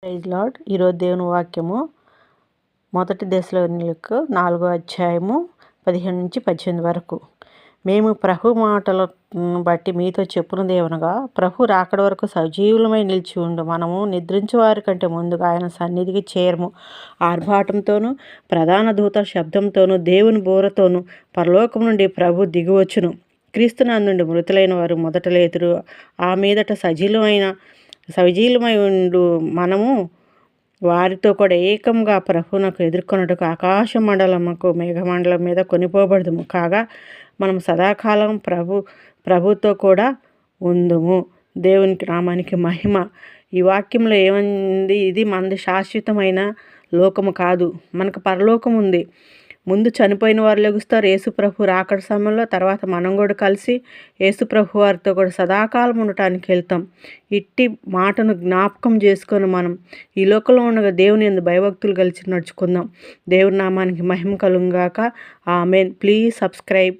Praise lord. ఈరోజు దేవుని వాక్యము మొదటి దశలోనిలకు 4వ అధ్యాయము 15-18 వరకు. మేము ప్రభు మాటలను బట్టి మీతో చెప్పునదేమనగా, ప్రభు రాకడ వరకు సజీవులమై నిలిచి ఉండు. మనము నిద్రించే వారి కంటే ముందుగా ఆయన సన్నిధికి చేరము. ఆర్భాటంతోనూ ప్రధాన దూత శబ్దంతోనూ దేవుని బూరతోనూ పరలోకం నుండి ప్రభు దిగివచ్చును. క్రీస్తునందుండి మృతులైన వారు మొదట లేతురు. ఆ మీదట సజీలమై ఉండు మనము వారితో కూడా ఏకంగా ప్రభువునకు ఎదుర్కొన్నట్టుకు ఆకాశ మండలముకు మేఘమండలం మీద కొనిపోబడదుము. కాగా మనం సదాకాలం ప్రభుతో కూడా ఉందుము. దేవునికి నామానికి మహిమ. ఈ వాక్యంలో ఏముంది? ఇది మనది శాశ్వతమైన లోకము కాదు, మనకు పరలోకం ఉంది. ముందు చనిపోయిన వారు లెగుస్తారు యేసుప్రభు రాకడ సమయంలో. తర్వాత మనం కూడా కలిసి యేసుప్రభు వారితో కూడా సదాకాలం ఉండటానికి వెళ్తాం. ఇట్టి మాటను జ్ఞాపకం చేసుకొని మనం ఈ లోకంలో ఉండగా దేవుని యందు భయభక్తులు కలిసి నడుచుకుందాం. దేవుని నామానికి మహిమ కలుగుగాక. ఆమేన్. Please subscribe.